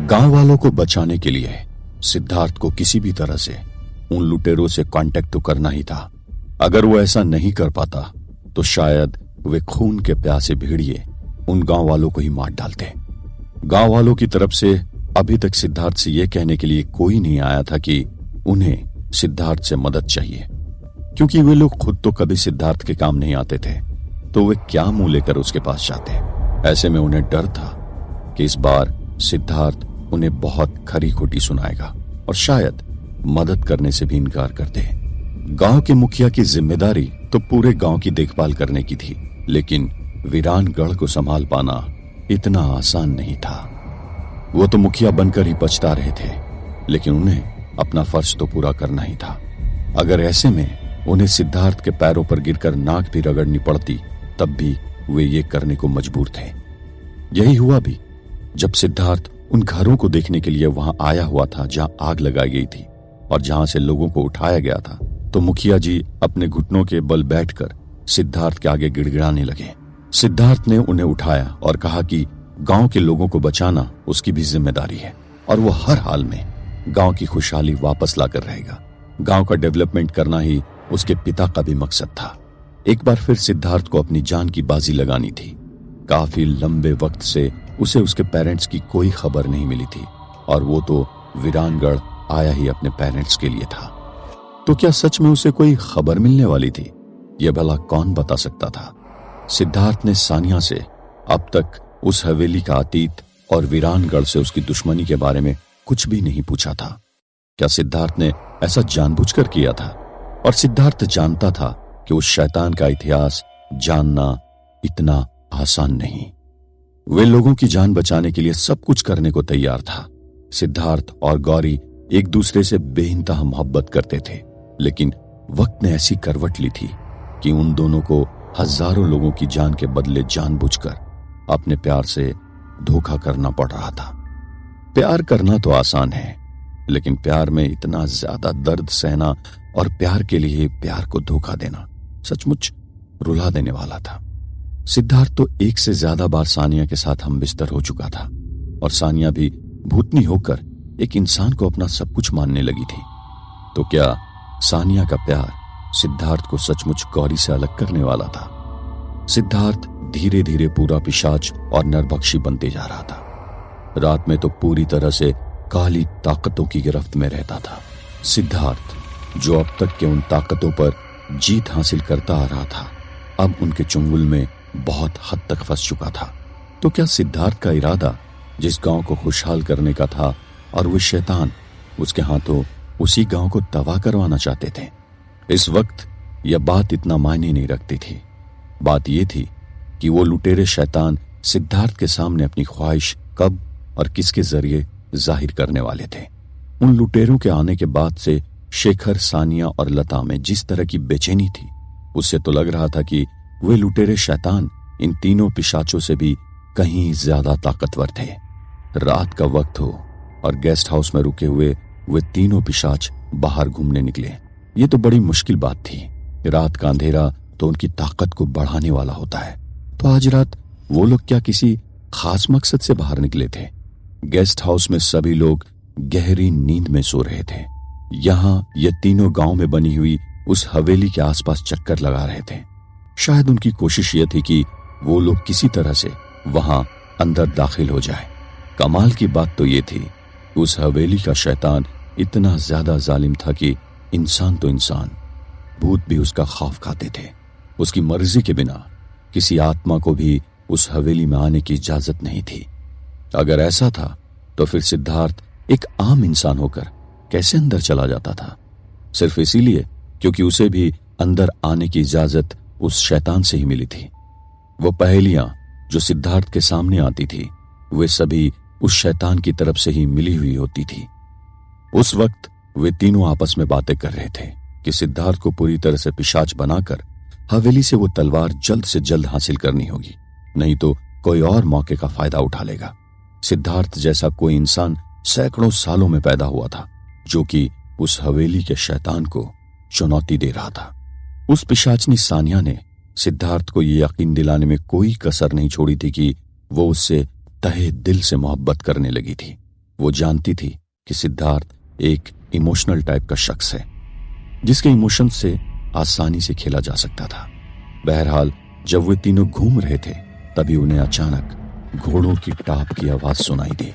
गांव वालों को बचाने के लिए सिद्धार्थ को किसी भी तरह से उन लुटेरों से कांटेक्ट तो करना ही था। अगर वो ऐसा नहीं कर पाता तो शायद वे खून के प्यासे भेड़िए उन गांव वालों को ही मार डालते। गांव वालों की तरफ से अभी तक सिद्धार्थ से यह कहने के लिए कोई नहीं आया था कि उन्हें सिद्धार्थ से मदद चाहिए, क्योंकि वे लोग खुद तो कभी सिद्धार्थ के काम नहीं आते थे, तो वे क्या मुंह लेकर उसके पास जाते। ऐसे में उन्हें डर था कि इस बार सिद्धार्थ उन्हें बहुत खरी खोटी सुनाएगा और शायद मदद करने से भी इनकार कर दे। गांव के मुखिया की जिम्मेदारी तो पूरे गांव की देखभाल करने की थी, लेकिन वीरानगढ़ को संभाल पाना इतना आसान नहीं था। वो तो मुखिया बनकर ही पछता रहे थे, लेकिन उन्हें अपना फर्ज तो पूरा करना ही था। अगर ऐसे में उन्हें सिद्धार्थ के पैरों पर गिरकर नाक भी रगड़नी पड़ती, तब भी वे ये करने को मजबूर थे। यही हुआ भी जब सिद्धार्थ उन घरों को देखने के लिए वहां आया हुआ था जहां आग लगाई गई थी और जहां से लोगों को उठाया गया था, तो मुखिया जी अपने घुटनों के बल बैठकर सिद्धार्थ के आगे गिड़गिड़ाने लगे। सिद्धार्थ ने उन्हें उठाया और कहा कि गांव के लोगों को बचाना उसकी भी जिम्मेदारी है और वो हर हाल में गांव की खुशहाली वापस लाकर रहेगा। गांव का डेवलपमेंट करना ही उसके पिता का भी मकसद था। एक बार फिर सिद्धार्थ को अपनी जान की बाजी लगानी थी। काफी लंबे वक्त से उसे उसके पेरेंट्स की कोई खबर नहीं मिली थी और वो तो वीरानगढ़ आया ही अपने पेरेंट्स के लिए था। तो क्या सच में उसे कोई खबर मिलने वाली थी? यह भला कौन बता सकता था? सिद्धार्थ ने सानिया से अब तक उस हवेली का अतीत और वीरानगढ़ से उसकी दुश्मनी के बारे में कुछ भी नहीं पूछा था। क्या सिद्धार्थ ने ऐसा जानबूझकर किया था? और सिद्धार्थ जानता था कि उस शैतान का इतिहास जानना इतना आसान नहीं। वे लोगों की जान बचाने के लिए सब कुछ करने को तैयार था। सिद्धार्थ और गौरी एक दूसरे से बेइंतहा मोहब्बत करते थे, लेकिन वक्त ने ऐसी करवट ली थी कि उन दोनों को हजारों लोगों की जान के बदले जानबूझकर अपने प्यार से धोखा करना पड़ रहा था। प्यार करना तो आसान है, लेकिन प्यार में इतना ज्यादा दर्द सहना और प्यार के लिए प्यार को धोखा देना सचमुच रुला देने वाला था। सिद्धार्थ तो एक से ज्यादा बार सानिया के साथ हम बिस्तर हो चुका था और सानिया भी भूतनी होकर एक इंसान को अपना सब कुछ मानने लगी थी। तो क्या सानिया का प्यार सिद्धार्थ को सचमुच गौरी से अलग करने वाला था? सिद्धार्थ धीरे धीरे पूरा पिशाच और नरभक्षी बनते जा रहा था। रात में तो पूरी तरह से काली ताकतों की गिरफ्त में रहता था। सिद्धार्थ जो अब तक के उन ताकतों पर जीत हासिल करता आ रहा था, अब उनके चुंगल में बहुत हद तक फंस चुका था। तो क्या सिद्धार्थ का इरादा जिस गांव को खुशहाल करने का था और वो शैतान उसके हाथों उसी गांव को तबाह करवाना चाहते थे? इस वक्त यह बात इतना मायने नहीं रखती थी। बात यह थी कि वो लुटेरे शैतान सिद्धार्थ के सामने अपनी ख्वाहिश कब और किसके जरिए जाहिर करने वाले थे। उन लुटेरों के आने के बाद से शेखर, सानिया और लता में जिस तरह की बेचैनी थी, उससे तो लग रहा था कि वे लुटेरे शैतान इन तीनों पिशाचों से भी कहीं ज्यादा ताकतवर थे। रात का वक्त हो और गेस्ट हाउस में रुके हुए वे तीनों पिशाच बाहर घूमने निकले। ये तो बड़ी मुश्किल बात थी। रात का अंधेरा तो उनकी ताकत को बढ़ाने वाला होता है। तो आज रात वो लोग क्या किसी खास मकसद से बाहर निकले थे? गेस्ट हाउस में सभी लोग गहरी नींद में सो रहे थे। यहाँ ये तीनों गांव में बनी हुई उस हवेली के आसपास चक्कर लगा रहे थे। शायद उनकी कोशिश ये थी कि वो लोग किसी तरह से वहां अंदर दाखिल हो जाए। कमाल की बात तो ये थी कि उस हवेली का शैतान इतना ज्यादा जालिम था कि इंसान तो इंसान, भूत भी उसका खौफ खाते थे। उसकी मर्जी के बिना किसी आत्मा को भी उस हवेली में आने की इजाजत नहीं थी। अगर ऐसा था तो फिर सिद्धार्थ एक आम इंसान होकर कैसे अंदर चला जाता था? सिर्फ इसीलिए क्योंकि उसे भी अंदर आने की इजाजत उस शैतान से ही मिली थी। वो पहेलियां जो सिद्धार्थ के सामने आती थी, वे सभी उस शैतान की तरफ से ही मिली हुई होती थी। उस वक्त वे तीनों आपस में बातें कर रहे थे कि सिद्धार्थ को पूरी तरह से पिशाच बनाकर हवेली से वो तलवार जल्द से जल्द हासिल करनी होगी, नहीं तो कोई और मौके का फायदा उठा लेगा। सिद्धार्थ जैसा कोई इंसान सैकड़ों सालों में पैदा हुआ था, जो कि उस हवेली के शैतान को चुनौती दे रहा था। उस पिशाचनी सानिया ने सिद्धार्थ को यह यकीन दिलाने में कोई कसर नहीं छोड़ी थी कि वो उससे तहे दिल से मोहब्बत करने लगी थी। वो जानती थी कि सिद्धार्थ एक इमोशनल टाइप का शख्स है जिसके इमोशंस से आसानी से खेला जा सकता था। बहरहाल जब वे तीनों घूम रहे थे तभी उन्हें अचानक घोड़ों की टाप की आवाज सुनाई दी।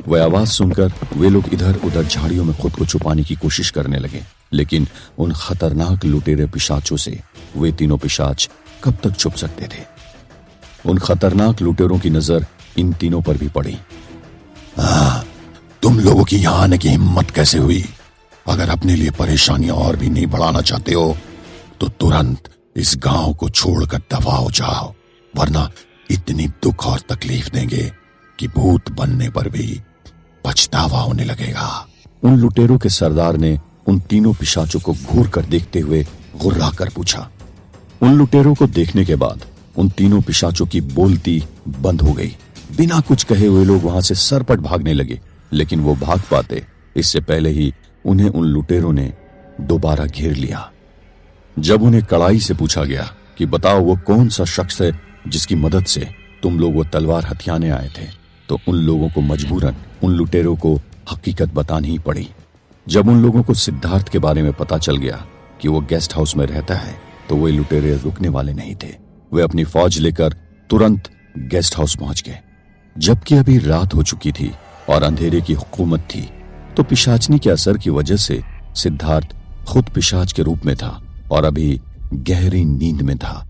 वह आवाज सुनकर वे लोग इधर उधर झाड़ियों में खुद को छुपाने की कोशिश करने लगे, लेकिन उन खतरनाक लुटेरे पिशाचों से वे तीनों पिशाच कब तक छुप सकते थे। उन खतरनाक लुटेरों की नजर इन तीनों पर भी पड़ी। तुम लोगों की यहां आने की हिम्मत कैसे हुई? अगर अपने लिए परेशानियां और भी नहीं बढ़ाना चाहते हो तो तुरंत इस गांव को छोड़कर दफा हो जाओ, वरना इतनी दुख और तकलीफ देंगे कि भूत बनने पर भी पछतावा होने लगेगा। उन लुटेरों के सरदार ने उन तीनों पिशाचों को घूर कर देखते हुए गुर्रा कर पूछा। उन लुटेरों को देखने के बाद उन तीनों पिशाचों की बोलती बंद हो गई। बिना कुछ कहे हुए लोग वहां से सरपट भागने लगे, लेकिन वो भाग पाते इससे पहले ही उन्हें उन लुटेरों ने दोबारा घेर लिया। जब उन्हें कड़ाई से पूछा गया कि बताओ वो कौन सा शख्स है जिसकी मदद से तुम लोग वो तलवार हथियाने आए थे, तो उन लोगों को मजबूरन उन लुटेरों को हकीकत बतानी ही पड़ी। जब उन लोगों को सिद्धार्थ के बारे में पता चल गया कि वो गेस्ट हाउस में रहता है तो वे लुटेरे रुकने वाले नहीं थे। वे अपनी फौज लेकर तुरंत गेस्ट हाउस पहुंच गए। जबकि अभी रात हो चुकी थी और अंधेरे की हुकूमत थी, तो पिशाचनी के असर की वजह से सिद्धार्थ खुद पिशाच के रूप में था और अभी गहरी नींद में था।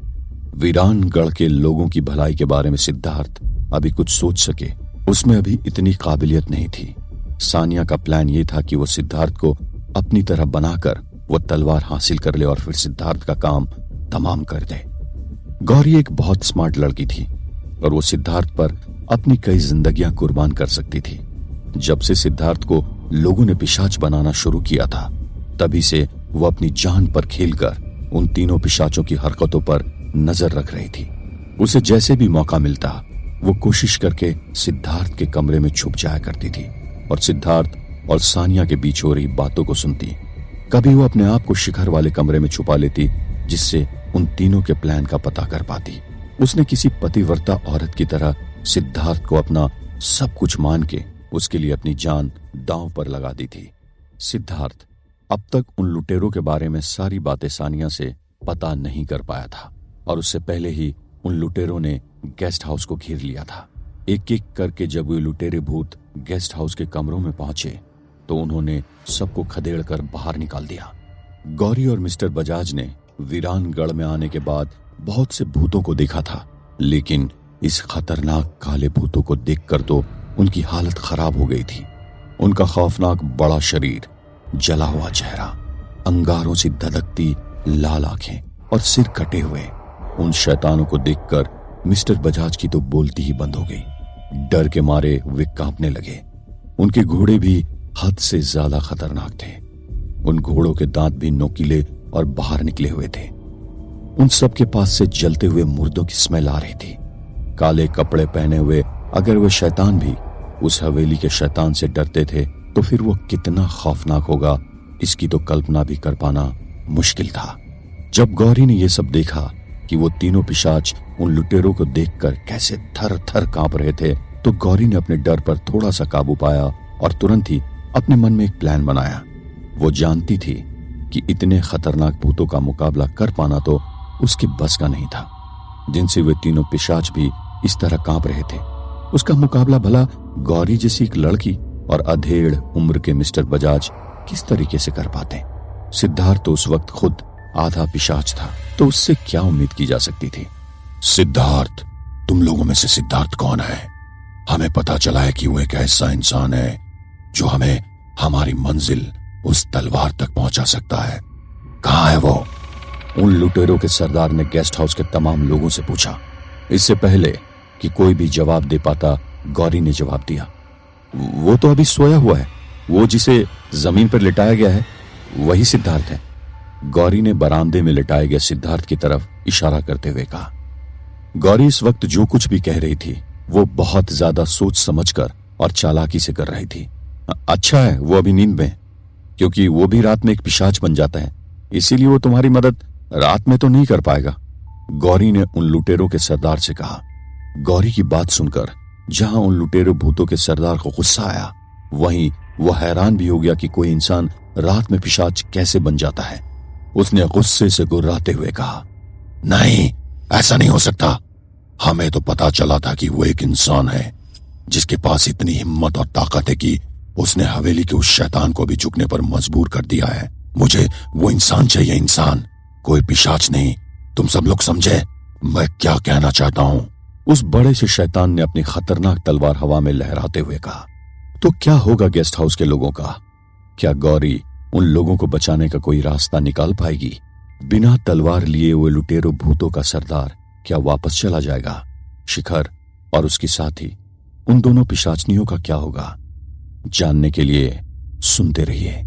वीरानगढ़ के लोगों की भलाई के बारे में सिद्धार्थ अभी कुछ सोच सके उसमें अभी इतनी काबिलियत नहीं थी। सानिया का प्लान ये था कि वो सिद्धार्थ को अपनी तरह बनाकर वो तलवार हासिल कर ले और फिर सिद्धार्थ का काम तमाम कर दे। गौरी एक बहुत स्मार्ट लड़की थी और वो सिद्धार्थ पर अपनी कई जिंदगियां कुर्बान कर सकती थी। जब से सिद्धार्थ को लोगों ने पिशाच बनाना शुरू किया था, तभी से वो अपनी जान पर खेलकर उन तीनों पिशाचों की हरकतों पर नजर रख रही थी। उसे जैसे भी मौका मिलता वो कोशिश करके सिद्धार्थ के कमरे में छुप जाया करती थी और सिद्धार्थ और सानिया के बीच हो रही बातों को सुनती। कभी वो अपने आप को शिखर वाले कमरे में छुपा लेती, जिससे उन तीनों के प्लान का पता कर पाती। उसने किसी पतिव्रता औरत की तरह सिद्धार्थ को अपना सब कुछ मान के उसके लिए अपनी जान दांव पर लगा दी थी। सिद्धार्थ अब तक उन लुटेरों के बारे में सारी बातें सानिया से पता नहीं कर पाया था और उससे पहले ही उन लुटेरों ने गेस्ट हाउस को घेर लिया था। एक एक करके जब वे लुटेरे भूत गेस्ट हाउस के कमरों में पहुंचे तो उन्होंने सबको खदेड़ कर बाहर निकाल दिया। गौरी और मिस्टर बजाज ने वीरानगढ़ में आने के बाद बहुत से भूतों को देखा था, लेकिन इस खतरनाक काले भूतों को देखकर तो उनकी हालत खराब हो गई थी। उनका खौफनाक बड़ा शरीर, जला हुआ चेहरा, अंगारों से धधकती लाल आंखें और सिर कटे हुए, उन शैतानों को देखकर मिस्टर बजाज की तो बोलती ही बंद हो गई। डर के मारे वे कांपने लगे। उनके घोड़े भी हद से ज्यादा खतरनाक थे। उन घोड़ों के दांत भी नोकीले और बाहर निकले हुए थे। उन सब के पास से जलते हुए मुर्दों की स्मेल आ रही थी। काले कपड़े पहने हुए अगर वे शैतान भी उस हवेली के शैतान से डरते थे तो फिर वो कितना खौफनाक होगा, इसकी तो कल्पना भी कर पाना मुश्किल था। जब गौरी ने यह सब देखा कि वो तीनों पिशाच उन लुटेरों को देखकर कैसे थर थर कांप रहे थे, तो गौरी ने अपने डर पर थोड़ा सा काबू पाया और तुरंत ही अपने मन में एक प्लान बनाया। वो जानती थी कि इतने खतरनाक भूतों का मुकाबला कर पाना तो उसके बस का नहीं था, जिनसे वे तीनों पिशाच भी इस तरह कांप रहे थे। उसका मुकाबला भला गौरी जैसी एक लड़की और अधेड़ उम्र के मिस्टर बजाज किस तरीके से कर पाते। सिद्धार्थ तो उस वक्त खुद आधा पिशाच था, तो उससे क्या उम्मीद की जा सकती थी। सिद्धार्थ, तुम लोगों में से सिद्धार्थ कौन है? हमें पता चला है कि वो एक ऐसा इंसान है जो हमें हमारी मंजिल उस तलवार तक पहुंचा सकता है। कहाँ है वो? उन लुटेरों के सरदार ने गेस्ट हाउस के तमाम लोगों से पूछा। इससे पहले कि कोई भी जवाब दे पाता, गौरी ने जवाब दिया, वो तो अभी सोया हुआ है। वो जिसे जमीन पर लिटाया गया है वही सिद्धार्थ है। गौरी ने बरामदे में लिटाए गए सिद्धार्थ की तरफ इशारा करते हुए कहा। गौरी इस वक्त जो कुछ भी कह रही थी वो बहुत ज्यादा सोच समझकर और चालाकी से कर रही थी। अच्छा है वो अभी नींद में, क्योंकि वो भी रात में एक पिशाच बन जाता है, इसीलिए वो तुम्हारी मदद रात में तो नहीं कर पाएगा, गौरी ने उन लुटेरों के सरदार से कहा। गौरी की बात सुनकर जहां उन लुटेरों भूतों के सरदार को गुस्सा आया, वहीं वह हैरान भी हो गया कि कोई इंसान रात में पिशाच कैसे बन जाता है। उसने गुस्से से गुर्राते हुए कहा, नहीं, ऐसा नहीं हो सकता। हमें तो पता चला था कि वो एक इंसान है जिसके पास इतनी हिम्मत और ताकत है कि उसने हवेली के उस शैतान को भी झुकने पर मजबूर कर दिया है। मुझे वो इंसान चाहिए, इंसान, कोई पिशाच नहीं। तुम सब लोग समझे मैं क्या कहना चाहता हूं? उस बड़े से शैतान ने अपनी खतरनाक तलवार हवा में लहराते हुए कहा। तो क्या होगा गेस्ट हाउस के लोगों का? क्या गौरी उन लोगों को बचाने का कोई रास्ता निकाल पाएगी? बिना तलवार लिए हुए लुटेरो भूतों का सरदार क्या वापस चला जाएगा? शिखर और उसकी साथी, उन दोनों पिशाचनियों का क्या होगा? जानने के लिए सुनते रहिए।